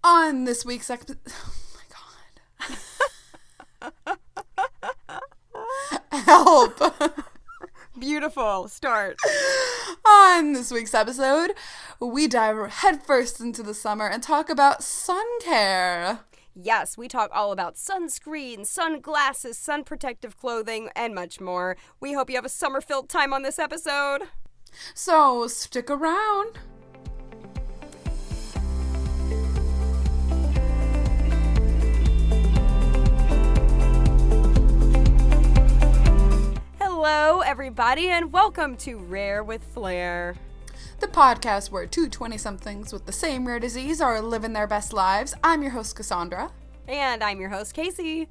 On this week's episode, oh my god. Help. Beautiful. Start. On this week's episode, we dive headfirst into the summer and talk about sun care. Yes, we talk all about sunscreen, sunglasses, sun protective clothing, and much more. We hope you have a summer-filled time on this episode. So, stick around. Hello, everybody, and welcome to Rare with Flair. The podcast where two 20-somethings with the same rare disease are living their best lives. I'm your host, Cassandra. And I'm your host, Casey.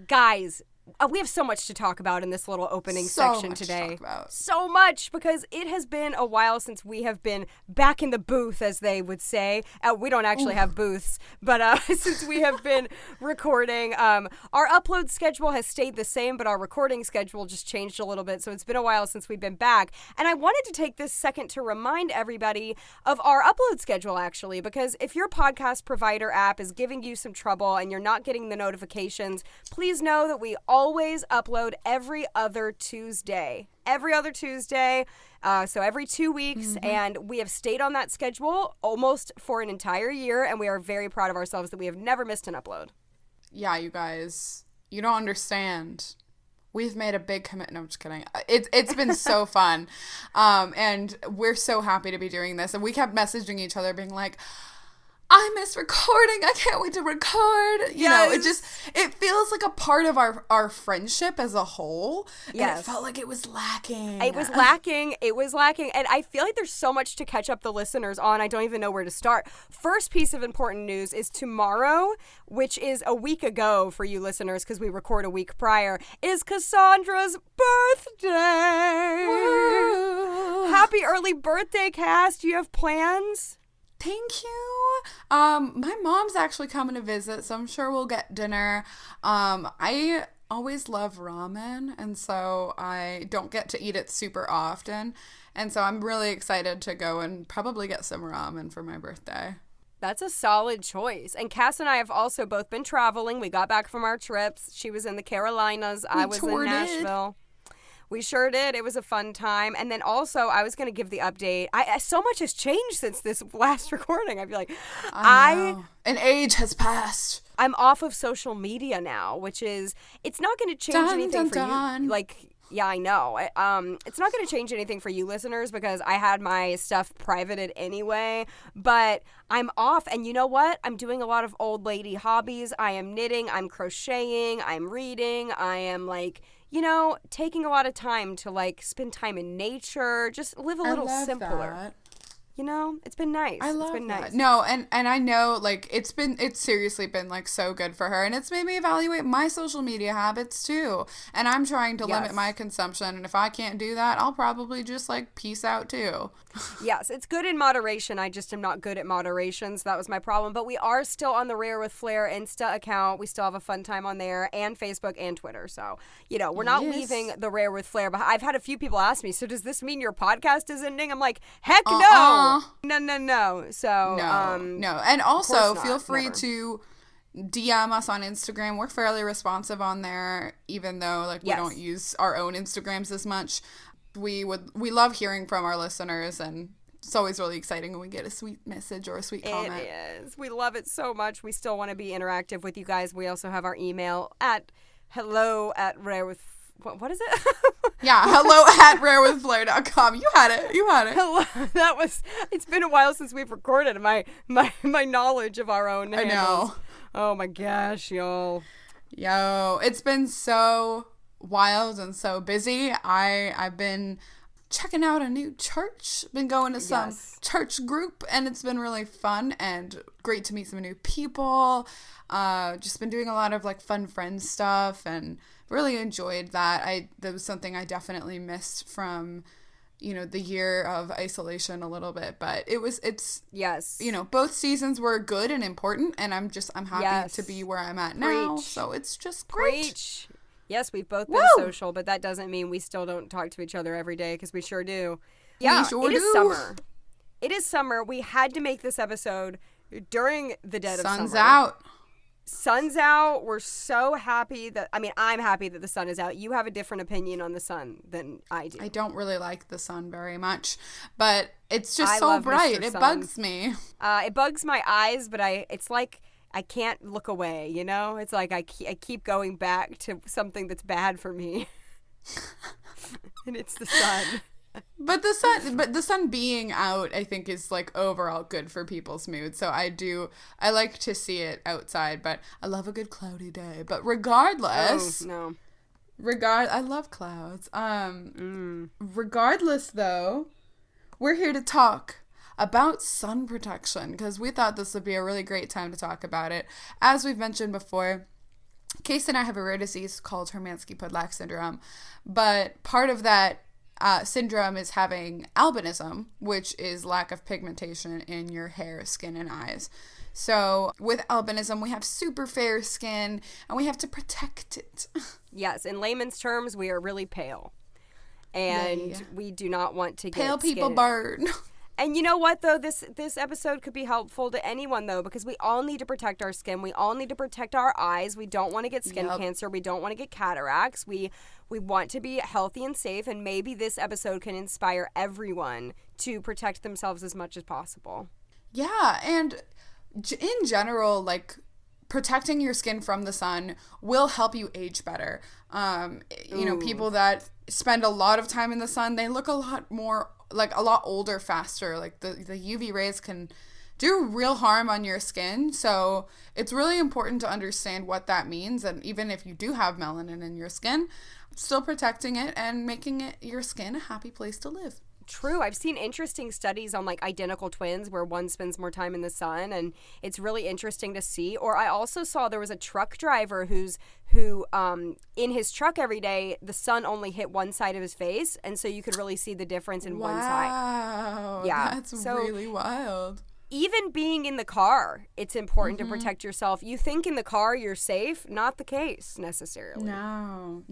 Guys, we have so much to talk about in this little opening section today. So much, because it has been a while since we have been back in the booth, as they would say. We don't actually have booths, but since we have been recording, our upload schedule has stayed the same, but our recording schedule just changed a little bit, so it's been a while since we've been back. And I wanted to take this second to remind everybody of our upload schedule, actually, because if your podcast provider app is giving you some trouble and you're not getting the notifications, please know that we always upload every other Tuesday. So every 2 weeks, and we have stayed on that schedule almost for an entire year, and we are very proud of ourselves that we have never missed an upload. Yeah, you guys, you don't understand. We've made a big commitment. No, I'm just kidding. It's been so fun, and we're so happy to be doing this. And we kept messaging each other being like, I miss recording. I can't wait to record. You know, it feels like a part of our friendship as a whole. Yes. And it felt like it was lacking. It was lacking. And I feel like there's so much to catch up the listeners on. I don't even know where to start. First piece of important news is tomorrow, which is a week ago for you listeners, because we record a week prior, is Cassandra's birthday. Woo. Happy early birthday, Cass. Do you have plans? Thank you. My mom's actually coming to visit, so I'm sure we'll get dinner. I always love ramen, and so I don't get to eat it super often. And so I'm really excited to go and probably get some ramen for my birthday. That's a solid choice. And Cass and I have also both been traveling. We got back from our trips. She was in the Carolinas. I was in Nashville. We sure did. It was a fun time. And then also, I was going to give the update. So much has changed since this last recording. I feel like an age has passed. I'm off of social media now, which is, it's not going to change anything for you. Like, yeah, I know. It's not going to change anything for you listeners because I had my stuff privated anyway. But I'm off, and you know what? I'm doing a lot of old lady hobbies. I am knitting. I'm crocheting. I'm reading. I am taking a lot of time to spend time in nature, just live a little simpler. That. It's been nice. I love it's been that. Nice. No, and I know it's seriously been so good for her, and it's made me evaluate my social media habits too. And I'm trying to limit my consumption, and if I can't do that, I'll probably just peace out too. Yes, it's good in moderation. I just am not good at moderation, so that was my problem. But we are still on the Rare with Flair Insta account. We still have a fun time on there, and Facebook and Twitter. So, we're not leaving the Rare with Flair. But I've had a few people ask me, so does this mean your podcast is ending? I'm like, heck no. No. So, no. And also, feel free to DM us on Instagram. We're fairly responsive on there, even though we don't use our own Instagrams as much. We love hearing from our listeners, and it's always really exciting when we get a sweet message or a sweet comment. It is. We love it so much. We still want to be interactive with you guys. We also have our email at hello@rarewith. What is it? Yeah, hello@rarewithflair.com. You had it. Hello. It's been a while since we've recorded. My knowledge of our own handles. I know. Oh my gosh, y'all. Yo, it's been so wild and so busy. I've been checking out a new church, been going to some church group, and it's been really fun and great to meet some new people. Just been doing a lot of fun friend stuff and really enjoyed that. That was something I definitely missed from the year of isolation a little bit, but it's both seasons were good and important, and I'm happy to be where I'm at now. So it's just great. Yes, we've both been social, but that doesn't mean we still don't talk to each other every day, because we sure do. Yeah, It is summer. It is summer. We had to make this episode during the dead of summer. Sun's out. Sun's out. We're so happy that, I'm happy that the sun is out. You have a different opinion on the sun than I do. I don't really like the sun very much, but it's just so bright. It bugs me. It bugs my eyes, but it's like I can't look away, you know? It's like I keep going back to something that's bad for me. And it's the sun. But the sun being out, I think, is like overall good for people's mood. So I like to see it outside, but I love a good cloudy day. But regardless, I love clouds. Regardless, though, we're here to talk about sun protection because we thought this would be a really great time to talk about it. As we've mentioned before, Casey and I have a rare disease called Hermansky-Pudlak syndrome, but part of that syndrome is having albinism, which is lack of pigmentation in your hair, skin, and eyes. So with albinism, we have super fair skin, and we have to protect it. Yes, in layman's terms, we are really pale, and we do not want to get pale people burn. And you know what, though? This episode could be helpful to anyone, though, because we all need to protect our skin. We all need to protect our eyes. We don't want to get skin cancer. We don't want to get cataracts. We want to be healthy and safe, and maybe this episode can inspire everyone to protect themselves as much as possible. Yeah, and in general, like, protecting your skin from the sun will help you age better. You know, people that spend a lot of time in the sun, they look a lot older faster. Like the UV rays can do real harm on your skin. So it's really important to understand what that means. And even if you do have melanin in your skin, still protecting it and making your skin a happy place to live. True. I've seen interesting studies on like identical twins where one spends more time in the sun, and it's really interesting to see. Or I also saw there was a truck driver who in his truck every day, the sun only hit one side of his face, and so you could really see the difference in one side. Wow. Yeah. That's really wild. Even being in the car, it's important to protect yourself. You think in the car you're safe, not the case necessarily. No.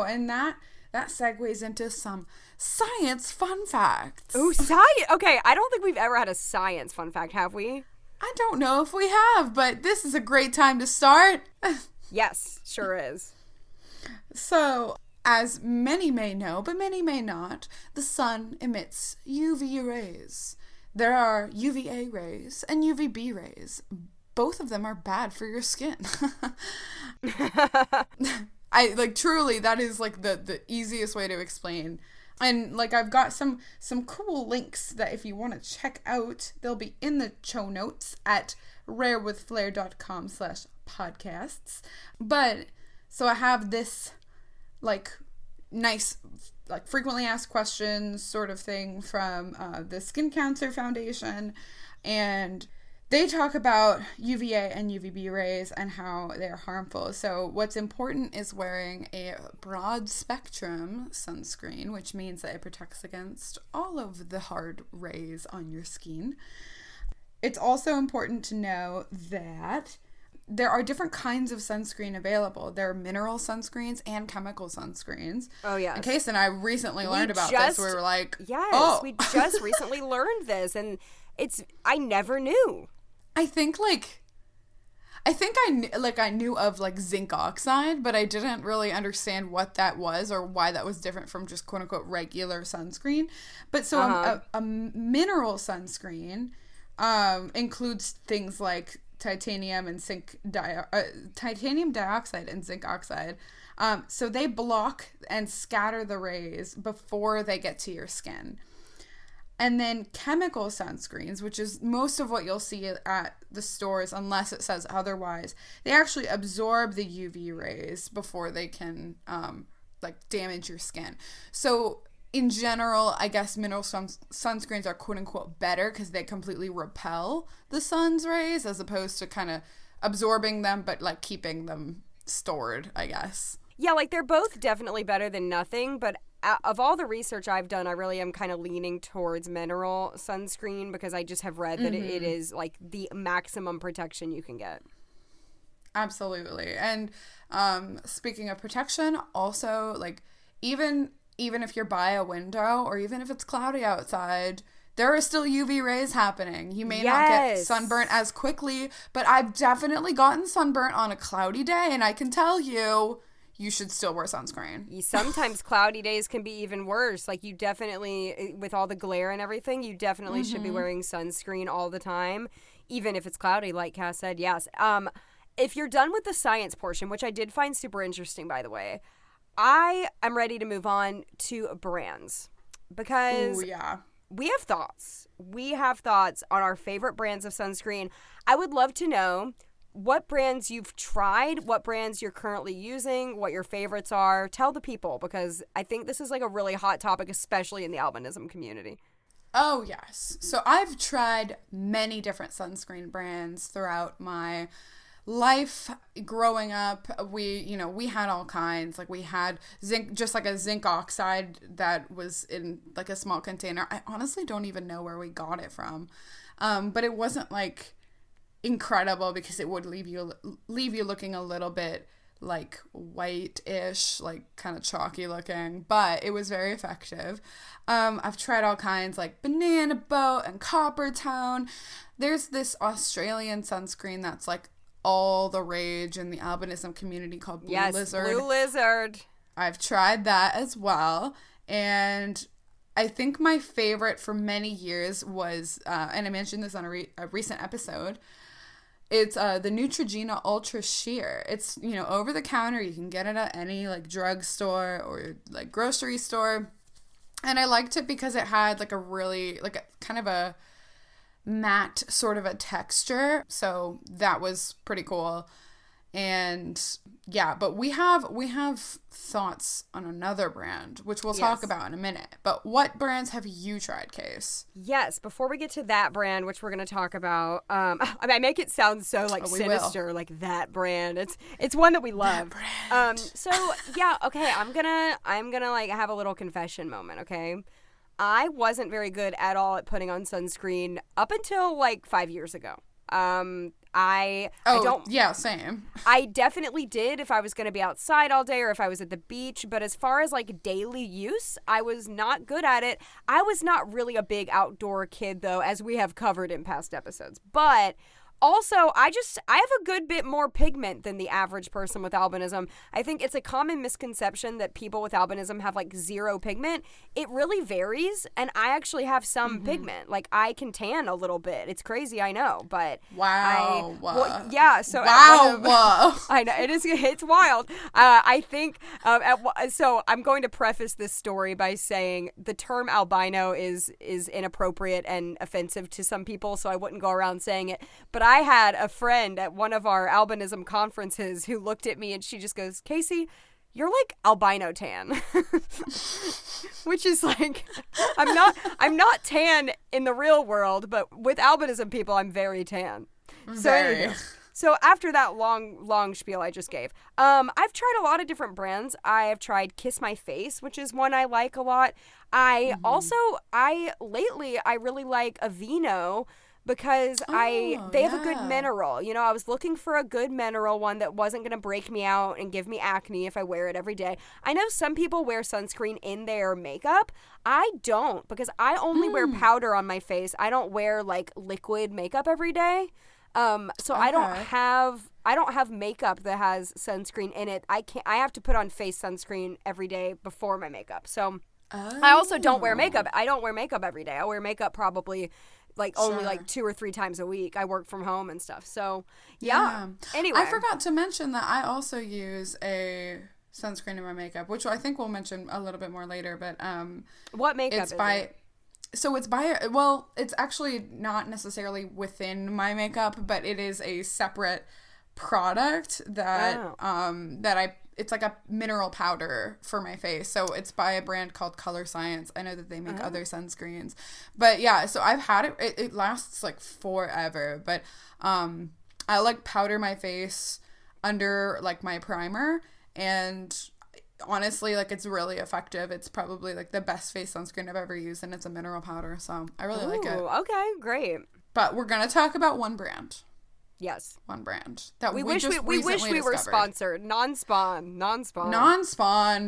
And that segues into some science fun facts. Ooh, science. Okay, I don't think we've ever had a science fun fact, have we? I don't know if we have, but this is a great time to start. Yes, sure is. So, as many may know, but many may not, the sun emits UV rays. There are UVA rays and UVB rays. Both of them are bad for your skin. Truly, that is like the easiest way to explain. And like I've got some cool links that if you want to check out, they'll be in the show notes at rarewithflair.com/podcasts. But so I have this like nice like frequently asked questions sort of thing from the Skin Cancer Foundation, and they talk about UVA and UVB rays and how they're harmful. So what's important is wearing a broad spectrum sunscreen, which means that it protects against all of the hard rays on your skin. It's also important to know that there are different kinds of sunscreen available. There are mineral sunscreens and chemical sunscreens. Oh, yes. And Case and I recently learned about this. We were like, yes, we just recently learned this, and I never knew. I knew of like zinc oxide, but I didn't really understand what that was or why that was different from just quote unquote regular sunscreen. But so a mineral sunscreen includes things like titanium dioxide and zinc oxide. So they block and scatter the rays before they get to your skin. And then chemical sunscreens, which is most of what you'll see at the stores, unless it says otherwise, they actually absorb the UV rays before they can damage your skin. So in general, I guess mineral sunscreens are quote unquote better because they completely repel the sun's rays as opposed to kind of absorbing them but like keeping them stored, I guess. Yeah, like they're both definitely better than nothing, but of all the research I've done, I really am kind of leaning towards mineral sunscreen because I just have read that it is like the maximum protection you can get. Absolutely. And speaking of protection, also like even if you're by a window or even if it's cloudy outside, there are still UV rays happening. You may not get sunburnt as quickly, but I've definitely gotten sunburnt on a cloudy day, and I can tell you, you should still wear sunscreen. Sometimes cloudy days can be even worse. Like, you definitely, with all the glare and everything, you definitely should be wearing sunscreen all the time, even if it's cloudy, like Cass said. Yes. If you're done with the science portion, which I did find super interesting, by the way, I am ready to move on to brands, because we have thoughts. We have thoughts on our favorite brands of sunscreen. I would love to know what brands you've tried, what brands you're currently using, what your favorites are. Tell the people, because I think this is like a really hot topic, especially in the albinism community. Oh, yes. So I've tried many different sunscreen brands throughout my life. Growing up, we had all kinds. Like, we had zinc, just like a zinc oxide that was in like a small container. I honestly don't even know where we got it from, but it wasn't like incredible, because it would leave you looking a little bit like white-ish, like kind of chalky looking, but it was very effective. I've tried all kinds, like Banana Boat and Coppertone. There's this Australian sunscreen that's like all the rage in the albinism community called Blue Lizard. Blue Lizard. I've tried that as well, and I think my favorite for many years was, and I mentioned this on a recent episode, it's the Neutrogena Ultra Sheer. It's, over the counter. You can get it at any like drugstore or like grocery store. And I liked it because it had like a really, like a kind of a matte sort of a texture. So that was pretty cool. And yeah, but we have thoughts on another brand, which we'll talk about in a minute. But what brands have you tried, Case? Yes, before we get to that brand, which we're going to talk about, I make it sound so like sinister, like that brand. It's one that we love. So yeah, okay, I'm gonna like have a little confession moment, okay? I wasn't very good at all at putting on sunscreen up until like 5 years ago. Same. I definitely did if I was going to be outside all day or if I was at the beach, but as far as like daily use, I was not good at it. I was not really a big outdoor kid though, as we have covered in past episodes, but also, I have a good bit more pigment than the average person with albinism. I think it's a common misconception that people with albinism have like zero pigment. It really varies, and I actually have some pigment. Like, I can tan a little bit. It's crazy, I know, but wow. So wow. I know it's wild. I think so. I'm going to preface this story by saying the term albino is inappropriate and offensive to some people, so I wouldn't go around saying it. But I had a friend at one of our albinism conferences who looked at me and she just goes, "Casey, you're like albino tan," which is like, I'm not tan in the real world, but with albinism people, I'm very tan. So after that long spiel I just gave, I've tried a lot of different brands. I have tried Kiss My Face, which is one I like a lot. Lately I really like Aveeno, because they have a good mineral. I was looking for a good mineral one that wasn't going to break me out and give me acne if I wear it every day. I know some people wear sunscreen in their makeup. I don't, because I only wear powder on my face. I don't wear like liquid makeup every day. So I don't have makeup that has sunscreen in it. I have to put on face sunscreen every day before my makeup. So I also don't wear makeup. I don't wear makeup every day. I wear makeup probably only like 2 or 3 times a week. I work from home and stuff. So yeah. Anyway, I forgot to mention that I also use a sunscreen in my makeup, which I think we'll mention a little bit more later. But what makeup is it? So it's it's actually not necessarily within my makeup, but it is a separate product that it's like a mineral powder for my face. So it's by a brand called Color Science. I know that they make other sunscreens. But yeah, so I've had it. It lasts like forever. But I like powder my face under like my primer. And honestly, like, it's really effective. It's probably like the best face sunscreen I've ever used. And it's a mineral powder. So I really like it. Okay, great. But we're going to talk about one brand. Yes. One brand that we wish we were sponsored. Non-spawn,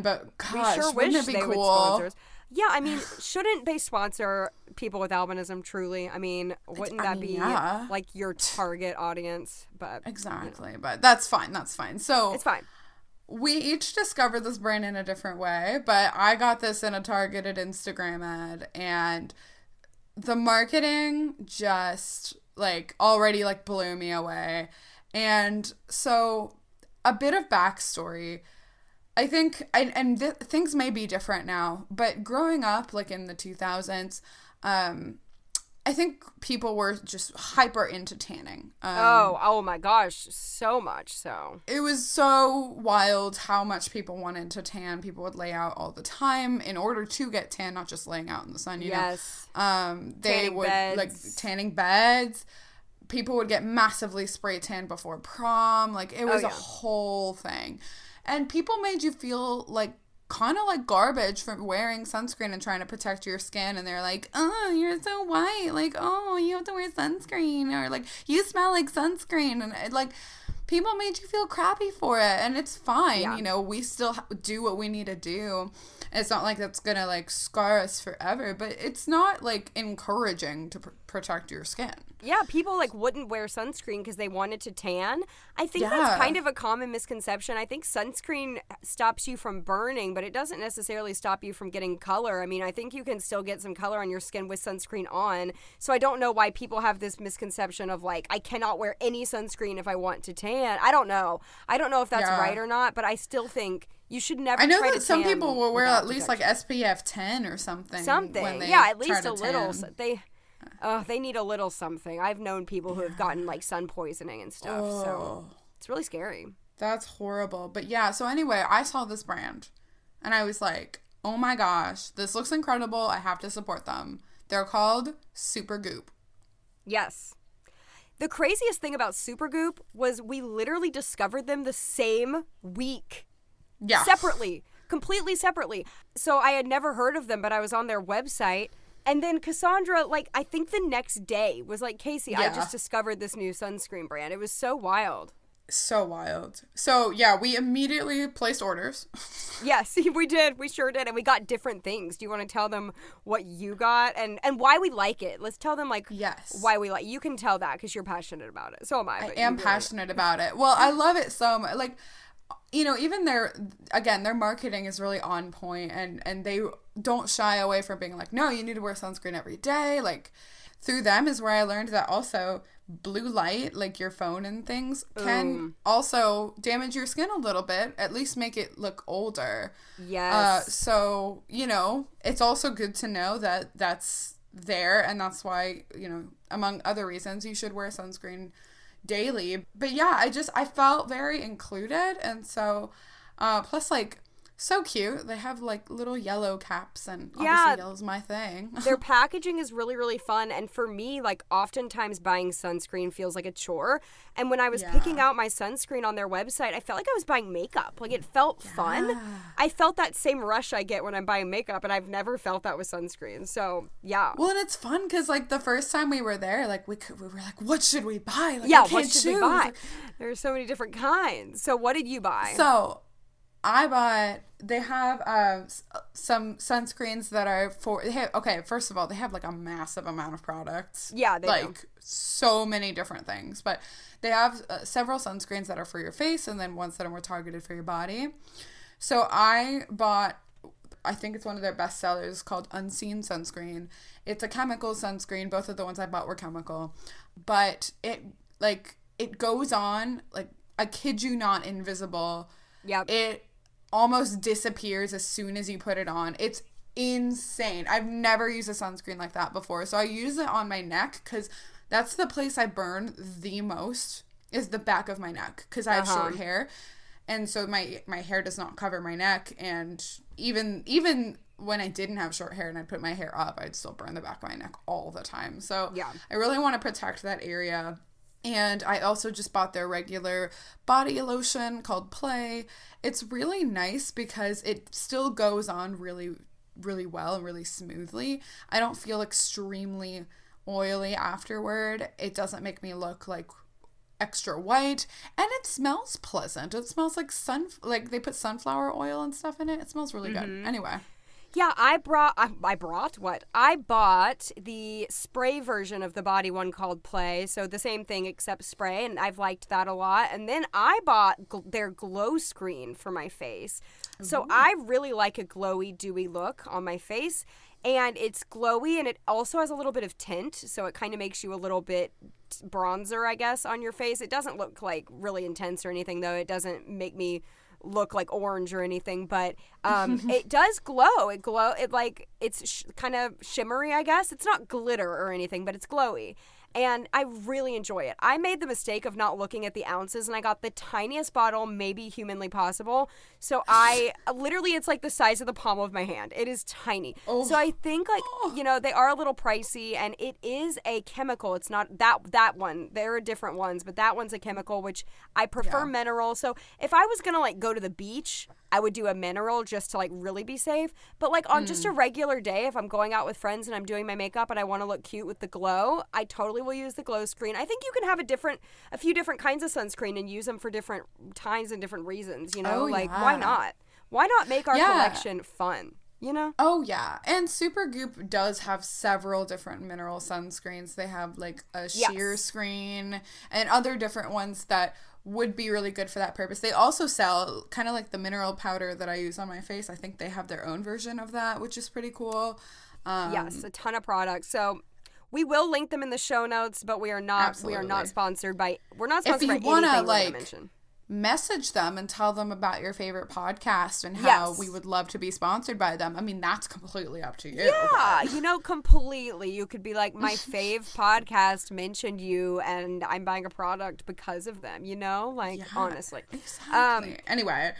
but gosh, we sure wouldn't wish it be they cool? would sponsor us. Yeah, I mean, shouldn't they sponsor people with albinism truly? I mean, wouldn't that be like your target audience? But exactly, but that's fine. That's fine. So it's fine. We each discovered this brand in a different way, but I got this in a targeted Instagram ad, and the marketing just like already like blew me away. And so a bit of backstory. I think, things may be different now, but growing up, like in the 2000s, I think people were just hyper into tanning. Oh my gosh, so much so. It was so wild how much people wanted to tan. People would lay out all the time in order to get tan, not just laying out in the sun, you know. They would, like, tanning beds. People would get massively spray tan before prom. Like, it was a whole thing. And people made you feel like kind of like garbage for wearing sunscreen and trying to protect your skin. And they're like, oh, you're so white. Like, oh, you have to wear sunscreen. Or like, you smell like sunscreen. And like, people made you feel crappy for it. And it's fine. Yeah. You know, we still do what we need to do. It's not like that's going to like scar us forever. But it's not like encouraging to protect your skin. Yeah, people like wouldn't wear sunscreen because they wanted to tan. I think that's kind of a common misconception. I think sunscreen stops you from burning, but it doesn't necessarily stop you from getting color. I mean, I think you can still get some color on your skin with sunscreen on. So I don't know why people have this misconception of like, I cannot wear any sunscreen if I want to tan. I don't know. I don't know if that's right or not, but I still think you should never. I know that some people will wear at least like SPF 10 or something. Yeah, at least a little. They need a little something. I've known people who have gotten like sun poisoning and stuff. So it's really scary. That's horrible. But yeah, so anyway, I saw this brand and I was like, oh my gosh, this looks incredible. I have to support them. They're called Supergoop. Yes. The craziest thing about Supergoop was we literally discovered them the same week. Yeah. Separately. Completely separately. So I had never heard of them, but I was on their website. And then Cassandra, like, I think the next day was like, Casey, I just discovered this new sunscreen brand. It was so wild. So wild. So, yeah, we immediately placed orders. Yes, we did. We sure did. And we got different things. Do you want to tell them what you got and why we like it? Let's tell them, like, why we like it. You can tell that because you're passionate about it. So am I. I am passionate about it. Well, I love it so much. Like, you know, even their marketing is really on point, and they don't shy away from being like, no, you need to wear sunscreen every day. Like, through them is where I learned that also blue light, like your phone and things, can also damage your skin a little bit, at least make it look older. Yes. So, you know, it's also good to know that that's there, and that's why, you know, among other reasons, you should wear sunscreen daily. But yeah, I felt very included, and so plus like so cute. They have like little yellow caps, and obviously yellow's my thing. Their packaging is really, really fun, and for me, like, oftentimes buying sunscreen feels like a chore. And when I was picking out my sunscreen on their website, I felt like I was buying makeup. Like, it felt fun. I felt that same rush I get when I'm buying makeup, and I've never felt that with sunscreen. So yeah. Well, and it's fun because like the first time we were there, like we were like, what should we buy? Like, what should we buy? There's so many different kinds. So what did you buy? So they have some sunscreens that are first of all, they have like a massive amount of products. Yeah, they do. So many different things. But they have several sunscreens that are for your face and then ones that are more targeted for your body. So I bought, I think it's one of their best sellers, called Unseen Sunscreen. It's a chemical sunscreen. Both of the ones I bought were chemical. But it goes on, like, I kid you not, invisible. Yep. It almost disappears as soon as you put it on. It's insane. I've never used a sunscreen like that before. So I use it on my neck because that's the place I burn the most, is the back of my neck, because I have short hair. And so my hair does not cover my neck. And even when I didn't have short hair and I'd put my hair up, I'd still burn the back of my neck all the time. So yeah, I really want to protect that area. And I also just bought their regular body lotion called Play. It's really nice because it still goes on really, really well and really smoothly. I don't feel extremely oily afterward. It doesn't make me look like extra white, and it smells pleasant. It smells like they put sunflower oil and stuff in it. It smells really good. Anyway. Yeah, I bought the spray version of the body one called Play, so the same thing except spray, and I've liked that a lot. And then I bought their glow screen for my face. So I really like a glowy, dewy look on my face, and it's glowy, and it also has a little bit of tint, so it kind of makes you a little bit bronzer, I guess, on your face. It doesn't look like really intense or anything, though. It doesn't make me look like orange or anything, but it does glow. It's kind of shimmery, I guess. It's not glitter or anything, but it's glowy. And I really enjoy it. I made the mistake of not looking at the ounces, and I got the tiniest bottle maybe humanly possible. So it's like the size of the palm of my hand. It is tiny. Oh. So I think they are a little pricey, and it is a chemical. It's not that one. There are different ones, but that one's a chemical, which I prefer mineral. So if I was going to go to the beach, I would do a mineral just to really be safe. But on just a regular day, if I'm going out with friends and I'm doing my makeup and I want to look cute with the glow, I totally will use the glow screen. I think you can have a few different kinds of sunscreen and use them for different times and different reasons, why not? Why not make our collection fun? Oh, yeah. And Supergoop does have several different mineral sunscreens. They have a sheer screen and other different ones that would be really good for that purpose. They also sell kind of the mineral powder that I use on my face. I think they have their own version of that, which is pretty cool. Yes, a ton of products. So we will link them in the show notes, but we are not sponsored by anything we're going to mention. Message them and tell them about your favorite podcast and how we would love to be sponsored by them. I mean, that's completely up to you. Yeah, completely. You could be like, my fave podcast mentioned you and I'm buying a product because of them, honestly. Exactly. Anyway,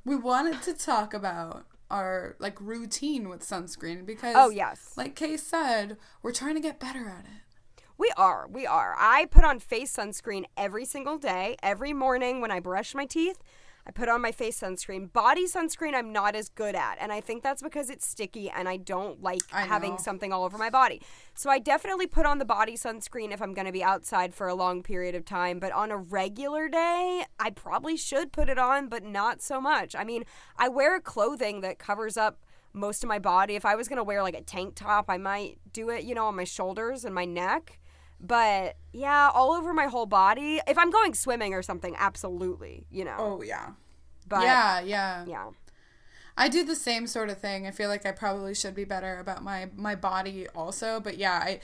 we wanted to talk about our routine with sunscreen because like Kay said, we're trying to get better at it. We are. I put on face sunscreen every single day. Every morning when I brush my teeth, I put on my face sunscreen. Body sunscreen I'm not as good at, and I think that's because it's sticky and I don't like having something all over my body. So I definitely put on the body sunscreen if I'm going to be outside for a long period of time, but on a regular day, I probably should put it on, but not so much. I mean, I wear clothing that covers up most of my body. If I was going to wear a tank top, I might do it, on my shoulders and my neck. But yeah, all over my whole body. If I'm going swimming or something, absolutely, Oh, yeah. But yeah. I do the same sort of thing. I feel like I probably should be better about my body also. But yeah,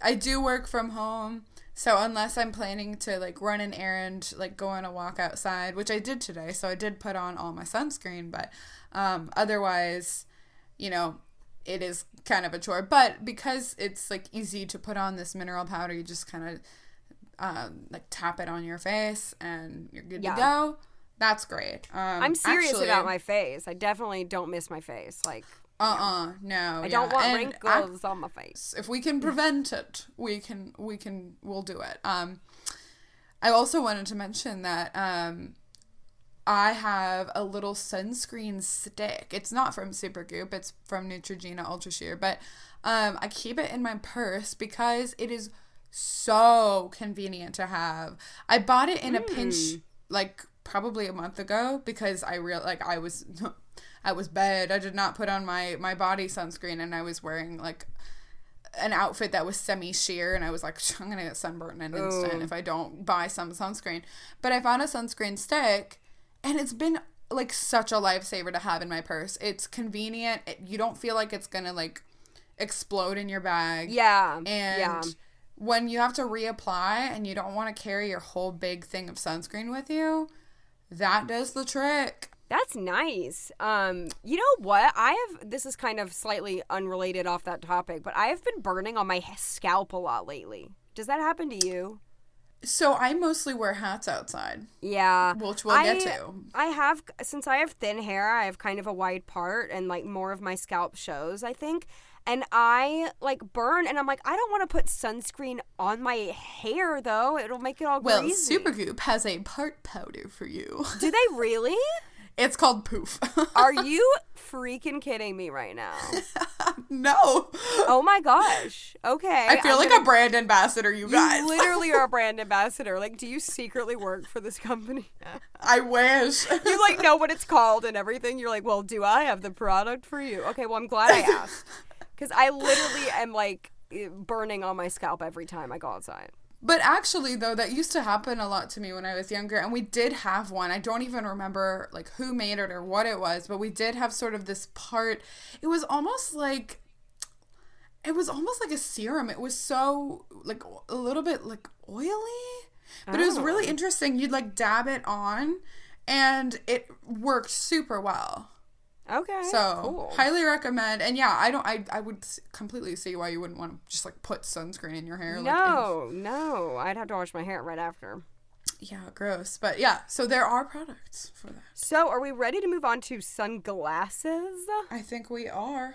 I do work from home. So unless I'm planning to run an errand, go on a walk outside, which I did today. So I did put on all my sunscreen. But otherwise, it is kind of a chore, but because it's easy to put on this mineral powder, you just kind of tap it on your face and you're good to go. That's great. I'm serious about my face. I definitely don't miss my face. No. I don't want wrinkles on my face. If we can prevent it, we'll do it. I also wanted to mention that I have a little sunscreen stick. It's not from Supergoop. It's from Neutrogena Ultra Sheer. But I keep it in my purse because it is so convenient to have. I bought it in a pinch probably a month ago because I was bad. I did not put on my body sunscreen and I was wearing an outfit that was semi-sheer and I was I'm going to get sunburned in an instant if I don't buy some sunscreen. But I found a sunscreen stick. And it's been such a lifesaver to have in my purse. It's convenient. You don't feel like it's gonna explode in your bag. Yeah. And when you have to reapply and you don't want to carry your whole big thing of sunscreen with you, that does the trick. That's nice. You know what? This is kind of slightly unrelated off that topic, but I have been burning on my scalp a lot lately. Does that happen to you? So I mostly wear hats outside. Yeah. Which we'll get to. Since I have thin hair, I have kind of a wide part and more of my scalp shows, I think. And I burn and I'm I don't want to put sunscreen on my hair though. It'll make it all greasy. Well, Supergoop has a part powder for you. Do they really? It's called Poof. Are you freaking kidding me right now? No. Oh my gosh. Okay. I feel like a brand ambassador, you guys. You literally are a brand ambassador. Like, do you secretly work for this company? I wish. You, like, know what it's called and everything. You're like, well, do I have the product for you? Okay, well, I'm glad I asked. Because I literally am, like, burning on my scalp every time I go outside. But actually, though, that used to happen a lot to me when I was younger, and we did have one. I don't even remember, like, who made it or what it was, but we did have sort of this part. It was almost like a serum. It was so, like, a little bit, like, oily. But it was really interesting. You'd, like, dab it on, and it worked super well. Okay. So, cool. Highly recommend. And yeah, I would completely see why you wouldn't want to just like put sunscreen in your hair. No. I'd have to wash my hair right after. Yeah, gross. But yeah, so there are products for that. So, are we ready to move on to sunglasses? I think we are.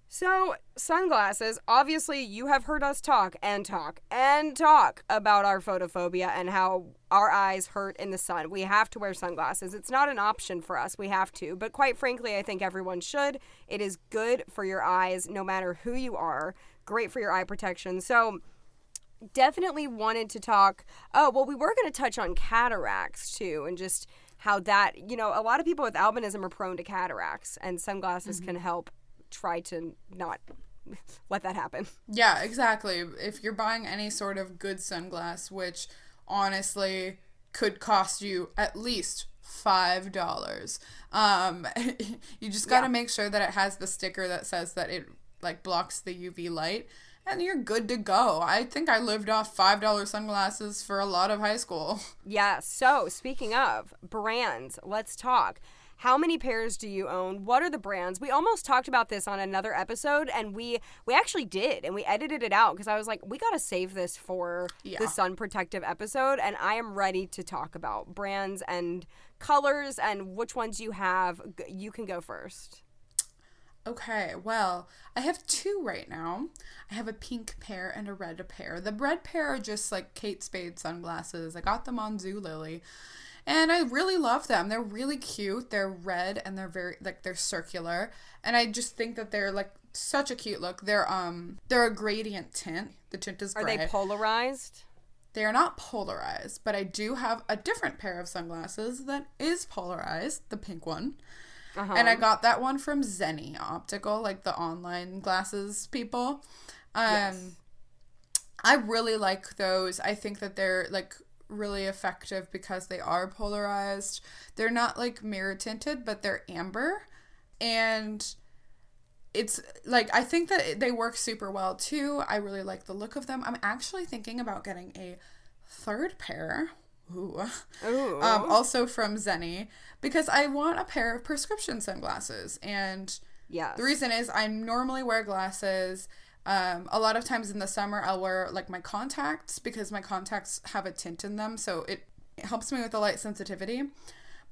So, sunglasses, obviously you have heard us talk about our photophobia and how our eyes hurt in the sun. We have to wear sunglasses. It's not an option for us. We have to. But quite frankly, I think everyone should. It is good for your eyes, no matter who you are. Great for your eye protection. So, definitely wanted to talk. Oh, well, we were going to touch on cataracts too, and just how that, you know, a lot of people with albinism are prone to cataracts, and sunglasses can help try to not let that happen. Yeah, exactly. If you're buying any sort of good sunglass, which honestly could cost you at least $5, you just got to make sure that it has the sticker that says that it like blocks the UV light, and you're good to go. I think I lived off $5 sunglasses for a lot of high school. Yeah. So speaking of brands, let's talk. How many pairs do you own? What are the brands? We almost talked about this on another episode, and we actually did, and we edited it out because I was like, we got to save this for the sun protective episode, and I am ready to talk about brands and colors and which ones you have. You can go first. Okay, well, I have two right now. I have a pink pair and a red pair. The red pair are just like Kate Spade sunglasses. I got them on Zulily. And I really love them. They're really cute. They're red and they're very like they're circular. And I just think that they're like such a cute look. They're a gradient tint. The tint is gray. Are they polarized? They are not polarized, but I do have a different pair of sunglasses that is polarized, the pink one. And I got that one from Zenni Optical, like the online glasses people. Yes. I really like those. I think that they're like really effective because they are polarized. They're not like mirror tinted, but they're amber, and it's like I think that they work super well too. I really like the look of them. I'm actually thinking about getting a third pair. Ooh. Also from Zenni, because I want a pair of prescription sunglasses, and the reason is I normally wear glasses. A lot of times in the summer I'll wear like my contacts because my contacts have a tint in them, so it helps me with the light sensitivity.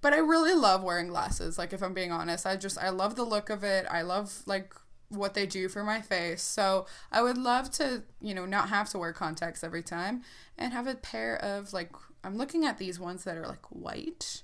But I really love wearing glasses. Like, if I'm being honest, I love the look of it. I love like what they do for my face. So I would love to, not have to wear contacts every time and have a pair of like, I'm looking at these ones that are like white,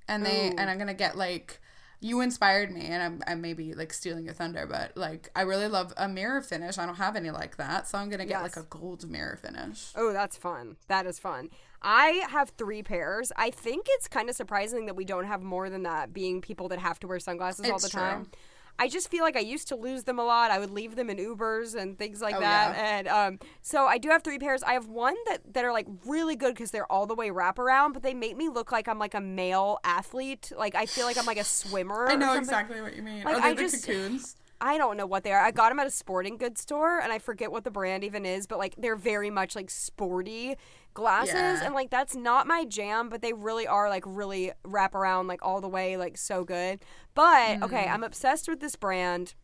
and I'm gonna get like, you inspired me, and I'm maybe like stealing your thunder, but like I really love a mirror finish. I don't have any like that, so I'm gonna get like a gold mirror finish. Oh, that's fun. That is fun. I have 3 pairs. I think it's kind of surprising that we don't have more than that, being people that have to wear sunglasses all the time. True. I just feel like I used to lose them a lot. I would leave them in Ubers and things like that. Yeah. And so I do have 3 pairs. I have one that are like really good because they're all the way wraparound, but they make me look like I'm like a male athlete. Like I feel like I'm like a swimmer. I know exactly what you mean. Like, are they the cocoons? I don't know what they are. I got them at a sporting goods store, and I forget what the brand even is, but like they're very much like sporty glasses, and like that's not my jam, but they really are like really wrap around like all the way, like so good. But okay, I'm obsessed with this brand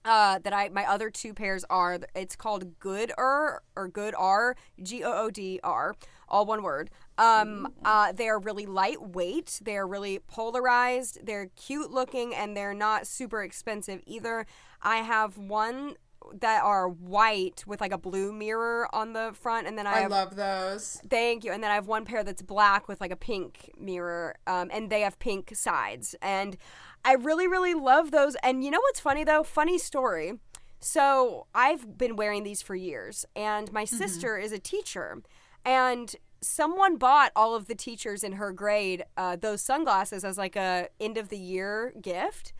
my other 2 pairs are. It's called Goodr or Goodr, Goodr, all one word. They are really lightweight, they're really polarized, they're cute looking, and they're not super expensive either. I have one that are white with like a blue mirror on the front, and then I love those. Thank you. And then I have one pair that's black with like a pink mirror, and they have pink sides, and I really, really love those. And you know what's funny though? Funny story. So I've been wearing these for years, and my sister is a teacher, and someone bought all of the teachers in her grade those sunglasses as like a end of the year gift.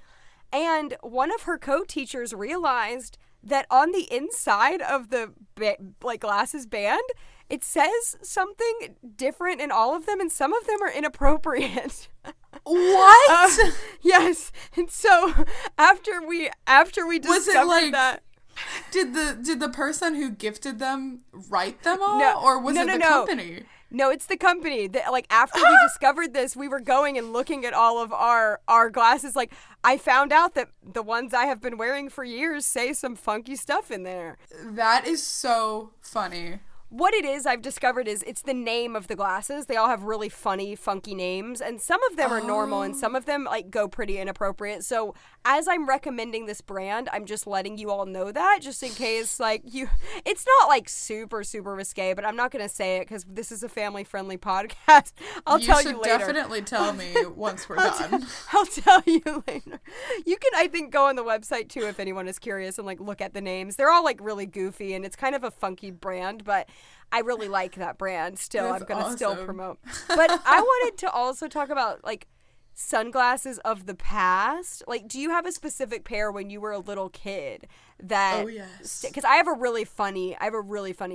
And one of her co-teachers realized that on the inside of the glasses band, it says something different in all of them, and some of them are inappropriate. What? Yes. And so after we discovered that, did the person who gifted them write them all, no, or was it the company? No, it's the company. Like, after we discovered this, we were going and looking at all of our glasses. Like, I found out that the ones I have been wearing for years say some funky stuff in there. That is so funny. What it is, I've discovered, is it's the name of the glasses. They all have really funny, funky names, and some of them are normal, and some of them, like, go pretty inappropriate. So, as I'm recommending this brand, I'm just letting you all know that, just in case, like, it's not, like, super, super risque, but I'm not going to say it, because this is a family-friendly podcast. I'll tell you later. You should definitely tell me once we're done. I'll tell you later. You can, I think, go on the website, too, if anyone is curious, and, like, look at the names. They're all, like, really goofy, and it's kind of a funky brand, but I really like that brand still. That's I'm going to awesome. still promote. But I wanted to also talk about, like, sunglasses of the past. Like, do you have a specific pair when you were a little kid that... Oh, yes. Because I have a really funny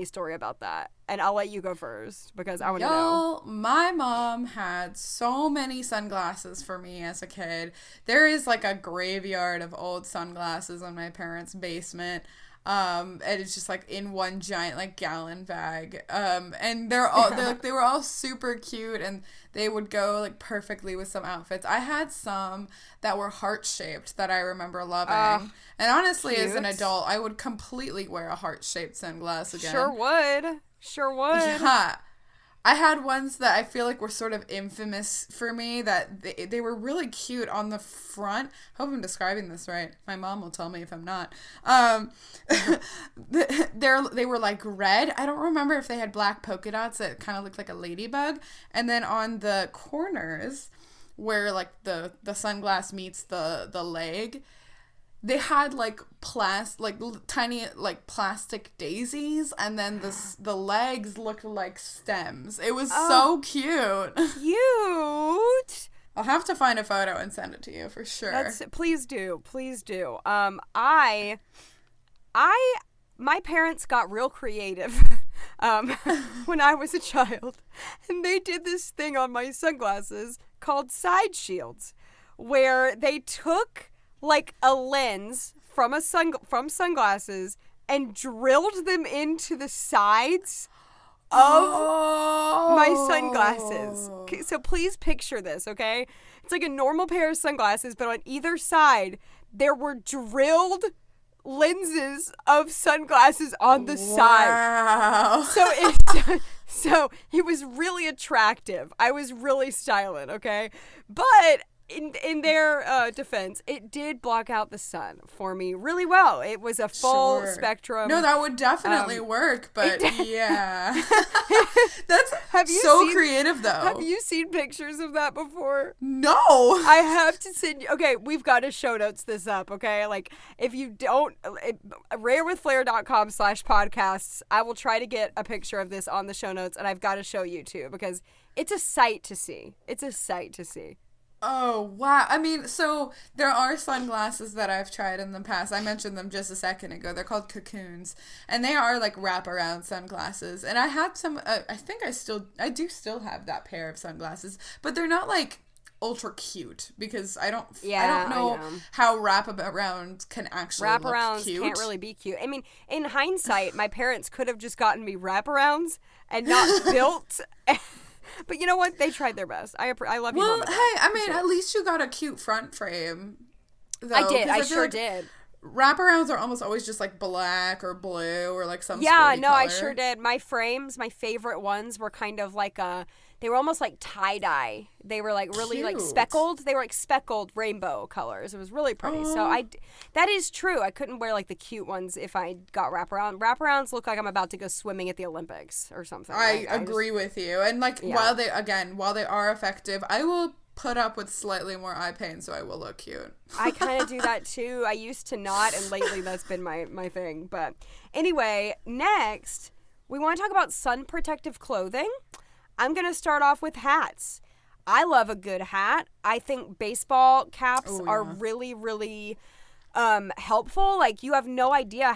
story about that. And I'll let you go first because I want to know. My mom had so many sunglasses for me as a kid. There is, like, a graveyard of old sunglasses in my parents' basement. And it's just like in one giant like gallon bag. And they were all super cute, and they would go like perfectly with some outfits. I had some that were heart shaped that I remember loving. And honestly, cute. As an adult, I would completely wear a heart shaped sunglass again. Sure would. Yeah. I had ones that I feel like were sort of infamous for me, that they were really cute on the front. I hope I'm describing this right. My mom will tell me if I'm not. They were like red. I don't remember if they had black polka dots that kind of looked like a ladybug. And then on the corners where like the sunglass meets the leg, they had like tiny like plastic daisies, and then the legs looked like stems. It was so cute. Cute. I'll have to find a photo and send it to you for sure. Please do. My parents got real creative when I was a child, and they did this thing on my sunglasses called side shields, where they took like a lens from sunglasses and drilled them into the sides of my sunglasses. Okay, so please picture this, okay? It's like a normal pair of sunglasses, but on either side there were drilled lenses of sunglasses on the side. So it was really attractive. I was really styling, okay? But in their defense, it did block out the sun for me really well. It was a full spectrum. No, that would definitely work, but yeah. That's so creative, though. Have you seen pictures of that before? No. I have to send you. Okay, we've got to show notes this up, okay? Like, if you don't, rarewithflair.com/podcasts, I will try to get a picture of this on the show notes, and I've got to show you, too, because it's a sight to see. Oh, wow. I mean, so there are sunglasses that I've tried in the past. I mentioned them just a second ago. They're called Cocoons, and they are like wraparound sunglasses. And I had some, I think I do still have that pair of sunglasses, but they're not like ultra cute because I don't know how wraparounds can actually look cute. Can't really be cute. I mean, in hindsight, my parents could have just gotten me wraparounds and not built. But you know what? They tried their best. I love you. Well, hey, I mean, at least you got a cute front frame. Though, I did. I sure did. wraparounds are almost always just like black or blue or like some Yeah, no, color. I sure did. My frames, my favorite ones were kind of like they were almost like tie-dye. They were like really like speckled. They were like speckled rainbow colors. It was really pretty. Aww. So that is true. I couldn't wear like the cute ones if I got wraparound. Wraparounds look like I'm about to go swimming at the Olympics or something. I agree with you. And like while they are effective, I will put up with slightly more eye pain so I will look cute. I kind of do that too. I used to not, and lately that's been my thing. But anyway, next we want to talk about sun protective clothing. I'm going to start off with hats. I love a good hat. I think baseball caps are really, really helpful. Like, you have no idea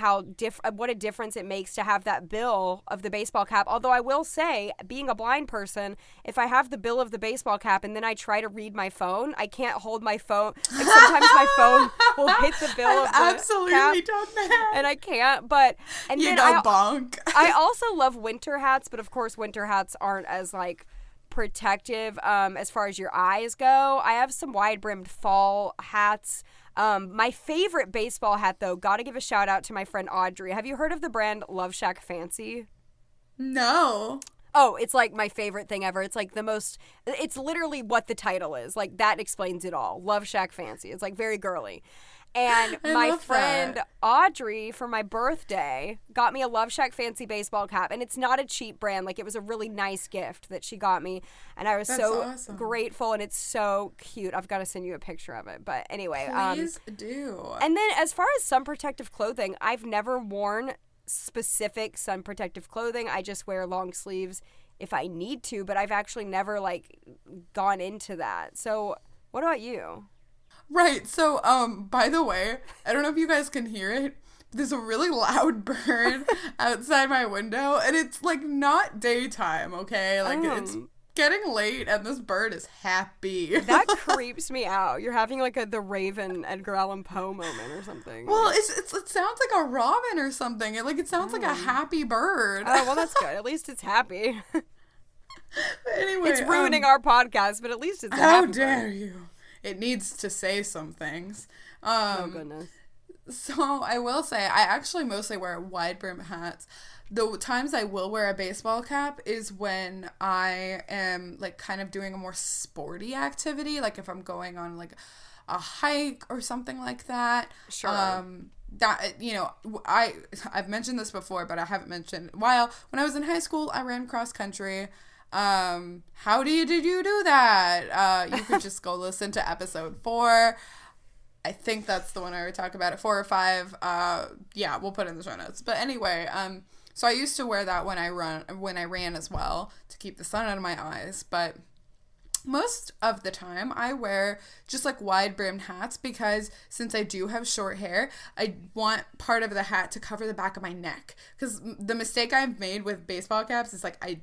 what a difference it makes to have that bill of the baseball cap. Although I will say, being a blind person, if I have the bill of the baseball cap and then I try to read my phone, I can't hold my phone. Like, sometimes my phone will hit the bill of the absolutely cap, done that. and I can't. But and you then go bonk. I also love winter hats, but of course winter hats aren't as like protective as far as your eyes go. I have some wide brimmed fall hats. My favorite baseball hat, though, gotta give a shout out to my friend Audrey. Have you heard of the brand Love Shack Fancy? No. Oh, it's like my favorite thing ever. It's like it's literally what the title is. Like, that explains it all. Love Shack Fancy. It's like very girly. And my friend Audrey, for my birthday, got me a Love Shack Fancy baseball cap. And it's not a cheap brand. Like, it was a really nice gift that she got me. And I was awesome. Grateful. And it's so cute. I've got to send you a picture of it. But anyway. Please do. And then as far as sun protective clothing, I've never worn specific sun protective clothing. I just wear long sleeves if I need to. But I've actually never, like, gone into that. So what about you? Right, so, by the way, I don't know if you guys can hear it, but there's a really loud bird outside my window, and it's, like, not daytime, okay? Like, it's getting late, and this bird is happy. That creeps me out. You're having, like, the Raven Edgar Allan Poe moment or something. Well, it sounds like a robin or something. It sounds like a happy bird. Oh, well, that's good. At least it's happy. Anyway. It's ruining our podcast, but at least it's a happy bird. How dare you? It needs to say some things. Oh, goodness. So I will say, I actually mostly wear wide brim hats. The times I will wear a baseball cap is when I am like kind of doing a more sporty activity. Like if I'm going on like a hike or something like that. Sure. That, you know, I've mentioned this before, but I haven't mentioned when I was in high school, I ran cross country. How did you do that? You could just go listen to episode 4. I think that's the one I would talk about it, 4 or 5. Yeah, we'll put it in the show notes. But anyway, so I used to wear that when I ran as well to keep the sun out of my eyes. But most of the time I wear just like wide brimmed hats because since I do have short hair, I want part of the hat to cover the back of my neck. Because the mistake I've made with baseball caps is like I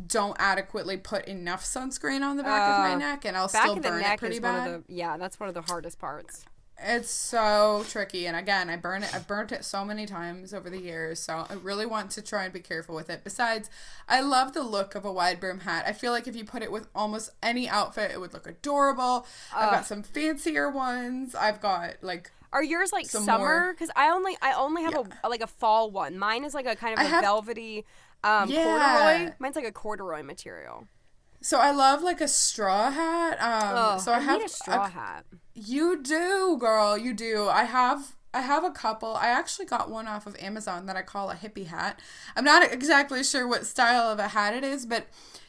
don't adequately put enough sunscreen on the back of my neck, and I'll still burn it pretty bad. That's one of the hardest parts. It's so tricky, and again, I've burnt it so many times over the years, so I really want to try and be careful with it. Besides, I love the look of a wide brim hat. I feel like if you put it with almost any outfit, it would look adorable. I've got some fancier ones. I've got like... Are yours like summer? Because I only have a fall one. Mine is like a kind of velvety corduroy. Mine's like a corduroy material. So I love like a straw hat. So I need a straw hat. You do, girl. You do. I have a couple. I actually got one off of Amazon that I call a hippie hat. I'm not exactly sure what style of a hat it is, but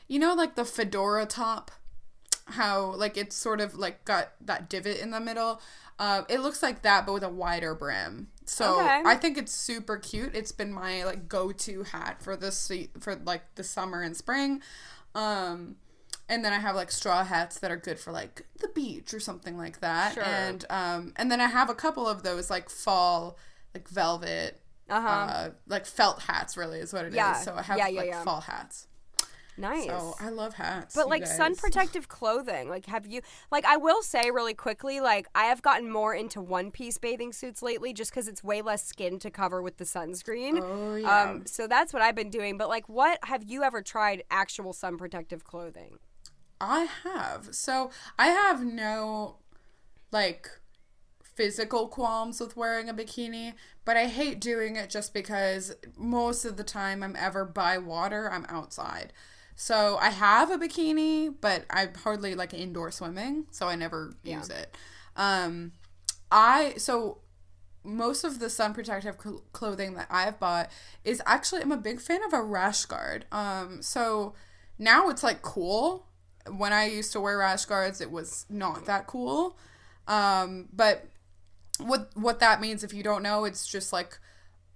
you know, like the fedora top, how like it's sort of like got that divot in the middle. It looks like that, but with a wider brim. So I think it's super cute. It's been my like go-to hat for like the summer and spring. And then I have like straw hats that are good for like the beach or something like that. Sure. And then I have a couple of those like fall like velvet like felt hats really is what it is. So I have fall hats. Nice. So I love hats. But like sun protective clothing, like have you like I will say really quickly, like I have gotten more into one-piece bathing suits lately just because it's way less skin to cover with the sunscreen. Oh yeah. So that's what I've been doing. But like what have you ever tried actual sun protective clothing? I have. So I have no like physical qualms with wearing a bikini, but I hate doing it just because most of the time I'm ever by water, I'm outside. So I have a bikini, but I hardly like indoor swimming, so I never use it. So most of the sun protective clothing that I've bought is actually, I'm a big fan of a rash guard. So now it's like cool. When I used to wear rash guards, it was not that cool. But what that means, if you don't know, it's just like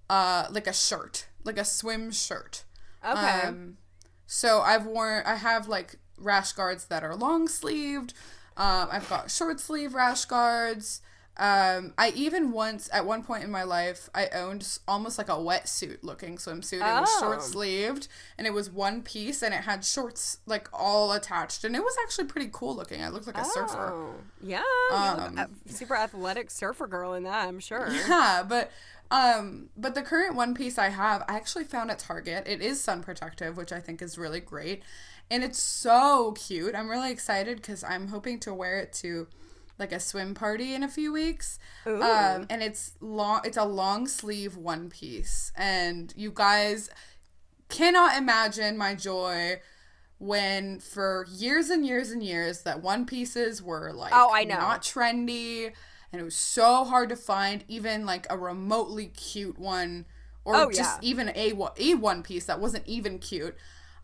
a shirt, like a swim shirt. Okay. So I have like rash guards that are long sleeved. I've got short sleeve rash guards. I even at one point in my life, I owned almost like a wetsuit looking swimsuit. It was short sleeved and it was one piece and it had shorts like all attached and it was actually pretty cool looking. I looked like a surfer. Yeah, you look super athletic surfer girl in that, I'm sure. Yeah, but the current one piece I have, I actually found at Target. It is sun protective, which I think is really great. And it's so cute. I'm really excited because I'm hoping to wear it to like a swim party in a few weeks. And it's a long sleeve one piece. And you guys cannot imagine my joy when for years and years and years that one pieces were like not trendy. And it was so hard to find even like a remotely cute one or just even a one piece that wasn't even cute.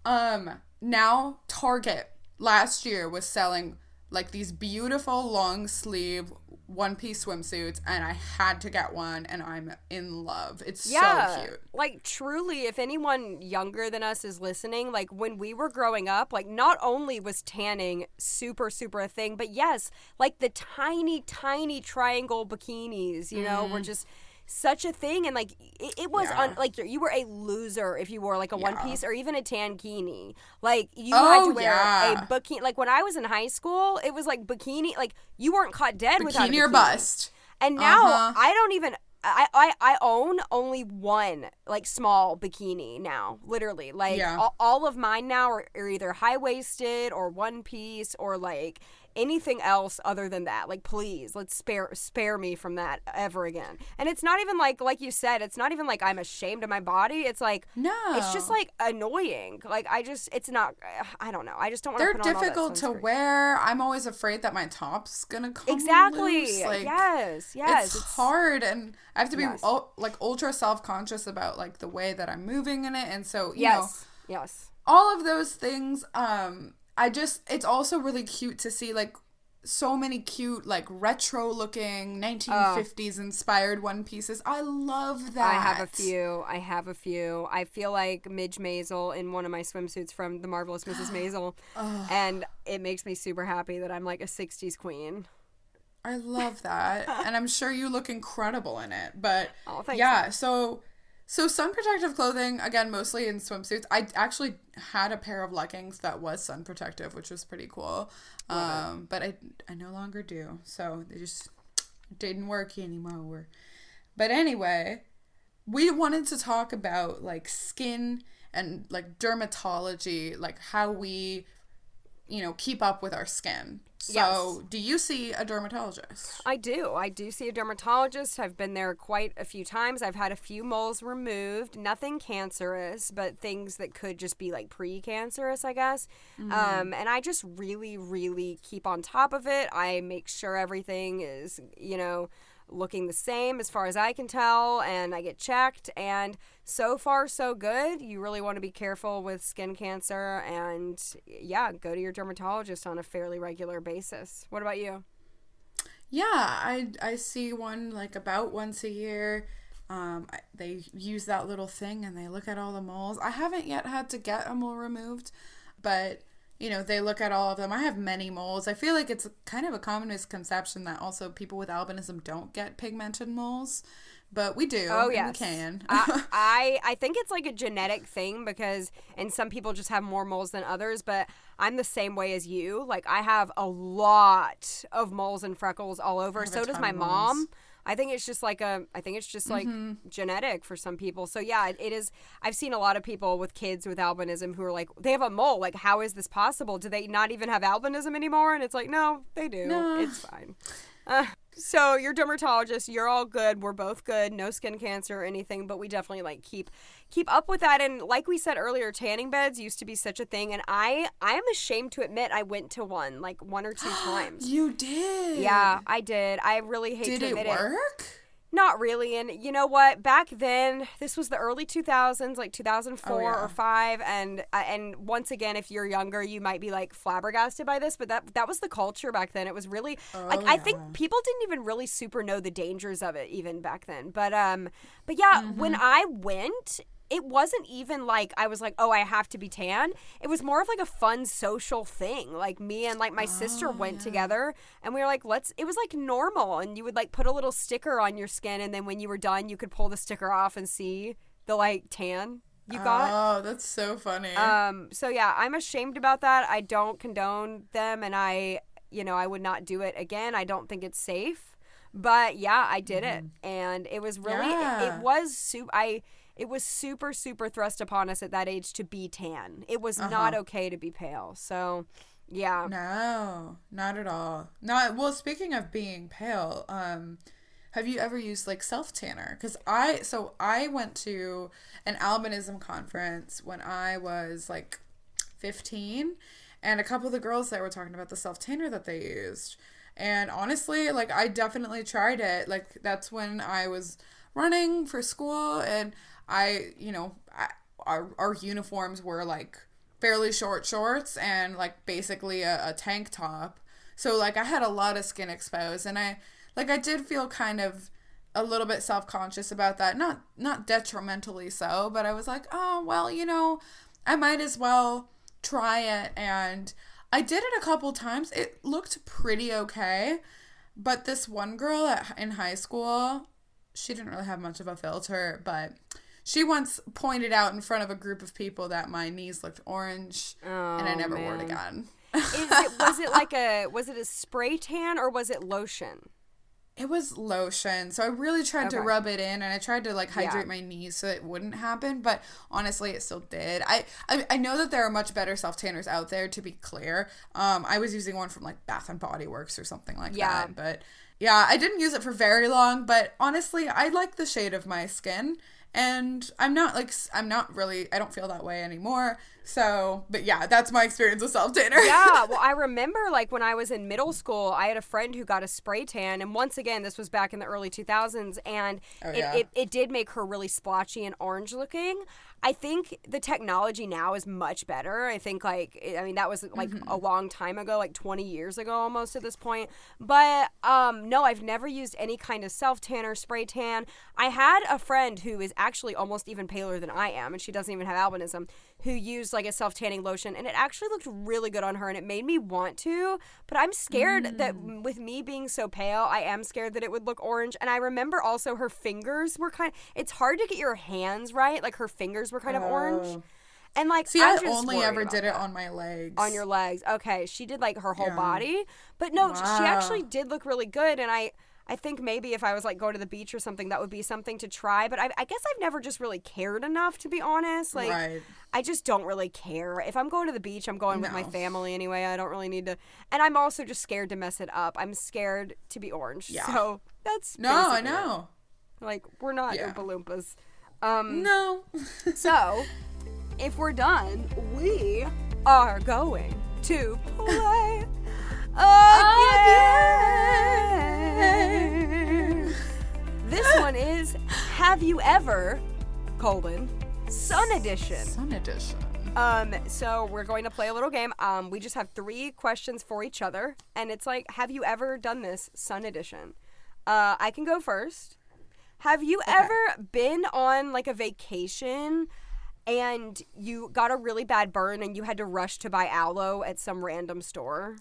Now Target last year was selling like these beautiful long sleeve one piece swimsuits and I had to get one and I'm in love. It's so cute. Like truly, if anyone younger than us is listening, like when we were growing up, like not only was tanning super, super a thing, but yes, like the tiny, tiny triangle bikinis, you know, were just such a thing. And like it was like you were a loser if you wore like a one piece or even a tankini. Like you had to wear a bikini. Like when I was in high school, it was like bikini, like you weren't caught dead without a bikini. Bikini or bust. And now I don't even I own only one like small bikini now, literally. Like all of mine now are either high-waisted or one piece or like anything else other than that. Like, please, let's spare me from that ever again. And it's not even like you said, it's not even like I'm ashamed of my body. It's like, no, it's just like annoying. Like it's not, I don't know. I just don't want to put on all that sunscreen. They're difficult to wear. I'm always afraid that my top's gonna come loose. Like, yes. It's hard, and I have to be like ultra self-conscious about like the way that I'm moving in it, and so you know, all of those things. It's also really cute to see like so many cute like retro looking 1950s inspired one pieces. I love that. I have a few. I feel like Midge Maisel in one of my swimsuits from The Marvelous Mrs. Maisel, and it makes me super happy that I'm like a 60s queen. I love that. And I'm sure you look incredible in it. But thanks. So sun protective clothing, again, mostly in swimsuits. I actually had a pair of leggings that was sun protective, which was pretty cool. But I no longer do. So they just didn't work anymore. But anyway, we wanted to talk about like skin and like dermatology, like how we, keep up with our skin. So, do you see a dermatologist? I do. I do see a dermatologist. I've been there quite a few times. I've had a few moles removed. Nothing cancerous, but things that could just be like pre-cancerous, I guess. And I just really, really keep on top of it. I make sure everything is, looking the same as far as I can tell, and I get checked, and so far so good. You really want to be careful with skin cancer, and go to your dermatologist on a fairly regular basis. What about you? I see one like about once a year. They use that little thing and they look at all the moles. I haven't yet had to get a mole removed, but they look at all of them. I have many moles. I feel like it's kind of a common misconception that also people with albinism don't get pigmented moles, but we do. Oh, yes. We can. I think it's like a genetic thing and some people just have more moles than others, but I'm the same way as you. Like, I have a lot of moles and freckles all over. So does my mom. I think it's just like genetic for some people. So yeah, it is. I've seen a lot of people with kids with albinism who are like, they have a mole. Like, how is this possible? Do they not even have albinism anymore? And it's like, no, they do. No. It's fine. So your dermatologist, you're all good. We're both good. No skin cancer or anything, but we definitely like keep up with that. And like we said earlier, tanning beds used to be such a thing. And I am ashamed to admit I went to one, like 1 or 2 times. You did? Yeah, I did. I really hate to admit it. Did it work? Not really. And you know what? Back then, this was the early 2000s, like 2004 or 5. And once again, if you're younger, you might be like flabbergasted by this. But that was the culture back then. It was really I think people didn't even really super know the dangers of it even back then. But yeah, when I went, it wasn't even like I was like, oh, I have to be tan. It was more of like a fun social thing. Like me and like my sister went together and we were like, it was like normal. And you would like put a little sticker on your skin. And then when you were done, you could pull the sticker off and see the like tan you got. Oh, that's so funny. So yeah, I'm ashamed about that. I don't condone them and I would not do it again. I don't think it's safe. But yeah, I did it. And it was really, it was super, super thrust upon us at that age to be tan. It was not okay to be pale. So, yeah. No, not at all. Well, speaking of being pale, have you ever used like self-tanner? Because I went to an albinism conference when I was like 15, and a couple of the girls there were talking about the self-tanner that they used. And honestly, like I definitely tried it. Like that's when I was running for school and our uniforms were like fairly short shorts and like basically a tank top. So like I had a lot of skin exposed and I did feel kind of a little bit self-conscious about that. Not detrimentally so, but I was like, oh, well, I might as well try it. And I did it a couple times. It looked pretty okay. But this one girl in high school, she didn't really have much of a filter, but she once pointed out in front of a group of people that my knees looked orange, and I never wore it again. Was it a spray tan or was it lotion? It was lotion. So I really tried to rub it in, and I tried to like hydrate my knees so it wouldn't happen, but honestly it still did. I know that there are much better self-tanners out there, to be clear. I was using one from like Bath and Body Works or something like that, but yeah, I didn't use it for very long, but honestly, I like the shade of my skin. And I don't feel that way anymore. So, but yeah, that's my experience with self-tanner. Yeah, well, I remember like when I was in middle school, I had a friend who got a spray tan. And once again, this was back in the early 2000s. And it did make her really splotchy and orange looking. I think the technology now is much better. I think that was like a long time ago, like 20 years ago almost at this point. But no, I've never used any kind of self-tanner, spray tan. I had a friend who is actually almost even paler than I am, and she doesn't even have albinism, who used like a self-tanning lotion, and it actually looked really good on her, and it made me want to, but I'm scared that with me being so pale, I am scared that it would look orange. And I remember also her fingers were it's hard to get your hands right, like her fingers were kind of orange. And like, see, I only ever did it on my legs. On your legs. Okay. She did like her whole body, but no, she actually did look really good. And I think maybe if I was like go to the beach or something, that would be something to try. But I guess I've never just really cared enough, to be honest. Like, I just don't really care. If I'm going to the beach, I'm going with my family anyway. I don't really need to. And I'm also just scared to mess it up. I'm scared to be orange. Yeah. So that's I know. Like, we're not Oompa Loompas. No. So, if we're done, we are going to play again. This one is Have You Ever, Sun Edition. Sun Edition. So we're going to play a little game. We just have 3 questions for each other, and it's like, have you ever done this, Sun Edition? I can go first. Have you ever been on like a vacation and you got a really bad burn and you had to rush to buy aloe at some random store?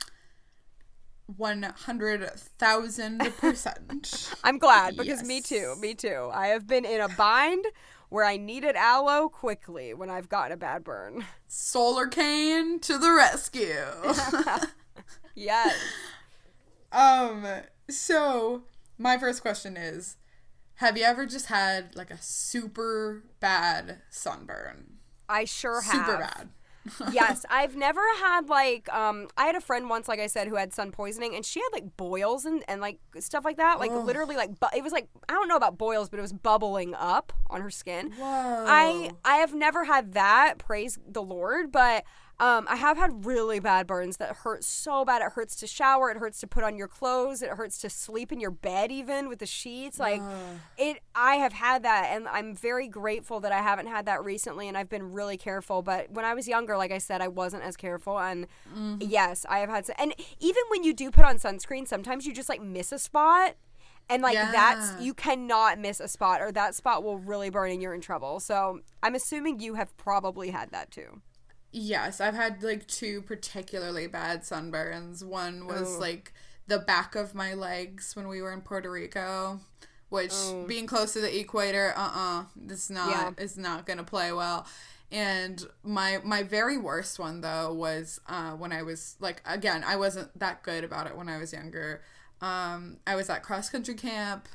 100,000%. I'm glad, because me too. I have been in a bind where I needed aloe quickly when I've gotten a bad burn. Solar cane to the rescue. Yes. So my first question is, have you ever just had like a super bad sunburn? I sure have. Super bad. Yes, I've never had like I had a friend once, like I said, who had sun poisoning, and she had like boils and like stuff like that, like literally like it was like, I don't know about boils, but it was bubbling up on her skin. Whoa. I have never had that, praise the Lord, but I have had really bad burns that hurt so bad. It hurts to shower. It hurts to put on your clothes. It hurts to sleep in your bed even with the sheets. Like I have had that, and I'm very grateful that I haven't had that recently, and I've been really careful. But when I was younger, like I said, I wasn't as careful, and yes, I have had and even when you do put on sunscreen, sometimes you just like miss a spot. And, like, that's, you cannot miss a spot, or that spot will really burn and you're in trouble. So I'm assuming you have probably had that too. Yes, I've had, like, 2 particularly bad sunburns. One was, like, the back of my legs when we were in Puerto Rico, which, being close to the equator, this is not going to play well. And my very worst one, though, was when I was, like, again, I wasn't that good about it when I was younger. I was at cross-country camp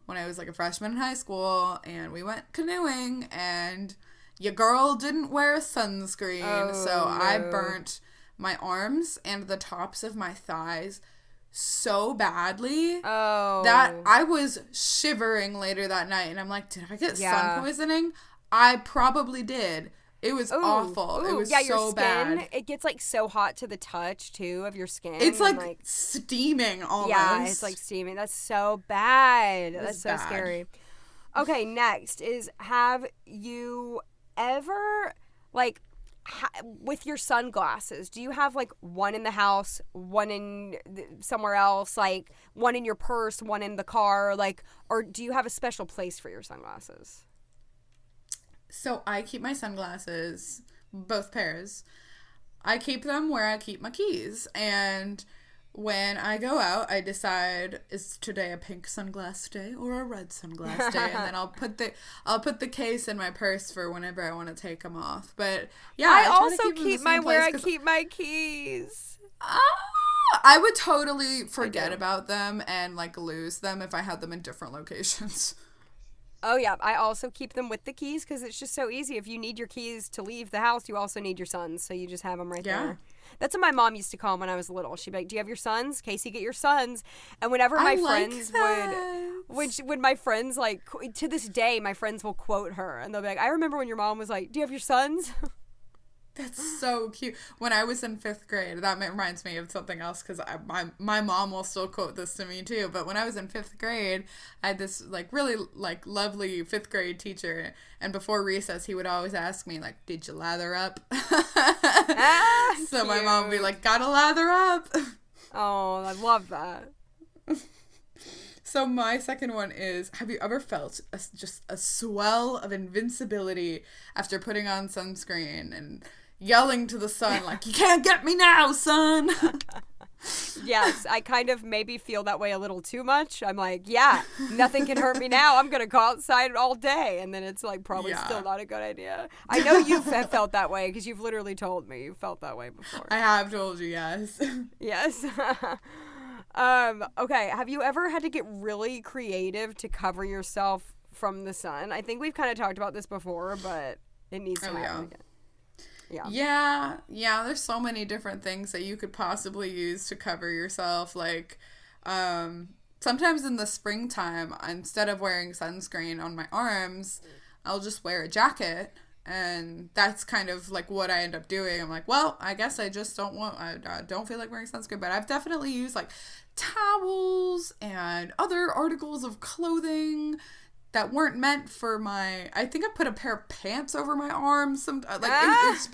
when I was, like, a freshman in high school, and we went canoeing, and your girl didn't wear sunscreen, so I burnt my arms and the tops of my thighs so badly that I was shivering later that night, and I'm like, did I get sun poisoning? I probably did. It was awful. It was so your skin, bad. It gets like so hot to the touch too of your skin. It's like steaming almost. Yeah, it's like steaming. That's so bad. That's so scary. Okay, next is, have you ever, like, with your sunglasses, do you have like one in the house, one in somewhere else, like one in your purse, one in the car, like, or do you have a special place for your sunglasses? So I keep my sunglasses, both pairs. I keep them where I keep my keys. And when I go out, I decide, is today a pink sunglass day or a red sunglass day? And then I'll put the case in my purse for whenever I want to take them off. But yeah, I also keep mine where I keep my keys. I would totally forget about them and like lose them if I had them in different locations. Oh, yeah. I also keep them with the keys because it's just so easy. If you need your keys to leave the house, you also need your sons. So you just have them right there. That's what my mom used to call them when I was little. She'd be like, do you have your sons? Casey, get your sons. And whenever my friends when my friends, like, to this day, my friends will quote her. And they'll be like, I remember when your mom was like, do you have your sons? That's so cute. When I was in 5th grade, that reminds me of something else because my mom will still quote this to me too. But when I was in 5th grade, I had this like really like lovely 5th grade teacher, and before recess, he would always ask me like, "Did you lather up?" So cute. My mom would be like, "Gotta lather up." Oh, I love that. So my second one is, have you ever felt just a swell of invincibility after putting on sunscreen and yelling to the sun like, you can't get me now, son? Yes, I kind of maybe feel that way a little too much. I'm like, yeah, nothing can hurt me now. I'm going to go outside all day. And then it's like probably still not a good idea. I know you've felt that way because you've literally told me you felt that way before. I have told you, yes. Yes. Okay, have you ever had to get really creative to cover yourself from the sun? I think we've kind of talked about this before, but it needs to happen again. Yeah, there's so many different things that you could possibly use to cover yourself. Like, sometimes in the springtime, instead of wearing sunscreen on my arms, I'll just wear a jacket. And that's kind of like what I end up doing. I'm like, well, I guess I just I don't feel like wearing sunscreen. But I've definitely used like towels and other articles of clothing that weren't meant for I think I put a pair of pants over my arms.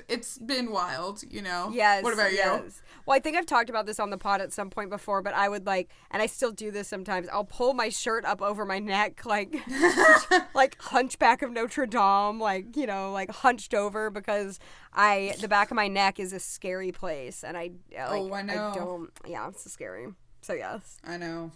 It's been wild, you know? Yes. What about you? Well, I think I've talked about this on the pod at some point before, but I would and I still do this sometimes, I'll pull my shirt up over my neck, like Hunchback of Notre Dame, hunched over, because the back of my neck is a scary place, and I know. It's scary. So yes. I know.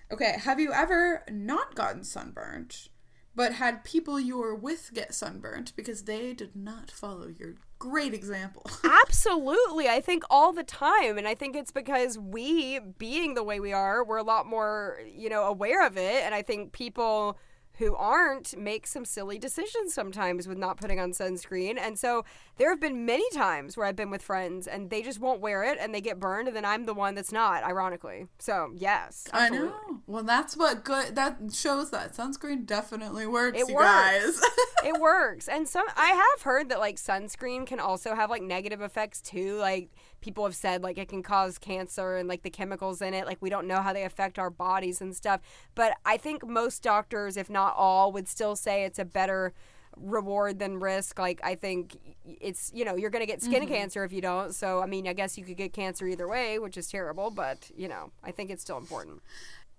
Okay, have you ever not gotten sunburnt, but had people you were with get sunburnt because they did not follow your great example? Absolutely. I think all the time. And I think it's because we, being the way we are, we're a lot more, aware of it. And I think people who aren't make some silly decisions sometimes with not putting on sunscreen. And so there have been many times where I've been with friends and they just won't wear it and they get burned, and then I'm the one that's not, ironically. So yes, absolutely. I know. Well, that shows that sunscreen definitely works. It you works. Guys. It works. And I have heard that like sunscreen can also have like negative effects too. Like people have said like it can cause cancer and like the chemicals in it, like we don't know how they affect our bodies and stuff. But I think most doctors, if not all, would still say it's a better reward than risk. Like I think it's, you're going to get skin cancer if you don't. So I mean, I guess you could get cancer either way, which is terrible, but I think it's still important.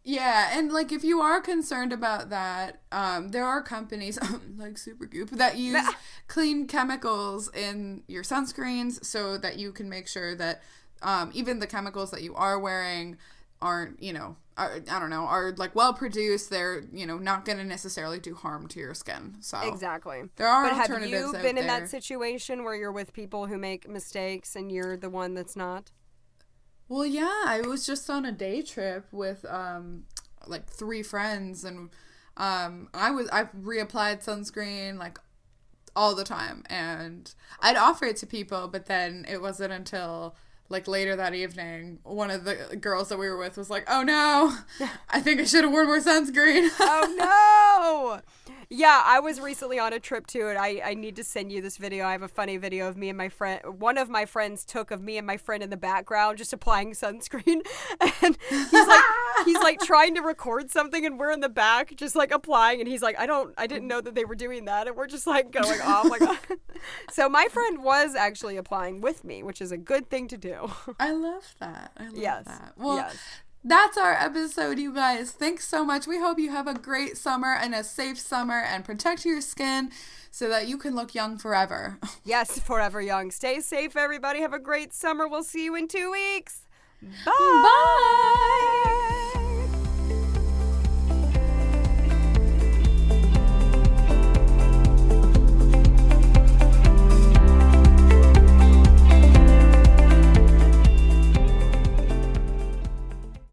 Yeah, and like if you are concerned about that, there are companies like Supergoop that use clean chemicals in your sunscreens so that you can make sure that even the chemicals that you are wearing aren't, are like well produced. They're, not going to necessarily do harm to your skin. So exactly. There are but alternatives. Have you been in that situation where you're with people who make mistakes and you're the one that's not? Well, yeah, I was just on a day trip with like 3 friends, and I reapplied sunscreen like all the time, and I'd offer it to people, but then it wasn't until like later that evening one of the girls that we were with was like, "Oh no, I think I should have worn more sunscreen." Oh no. Yeah, I was recently on a trip too, and I need to send you this video. I have a funny video of me and my friend. One of my friends took of me and my friend in the background just applying sunscreen, and he's like trying to record something, and we're in the back just like applying, and he's like, I didn't know that they were doing that, and we're just like going off like. So my friend was actually applying with me, which is a good thing to do. I love that. I love that. Well. Yes. That's our episode, you guys. Thanks so much. We hope you have a great summer and a safe summer, and protect your skin so that you can look young forever. Yes, forever young. Stay safe, everybody. Have a great summer. We'll see you in 2 weeks. Bye. Bye.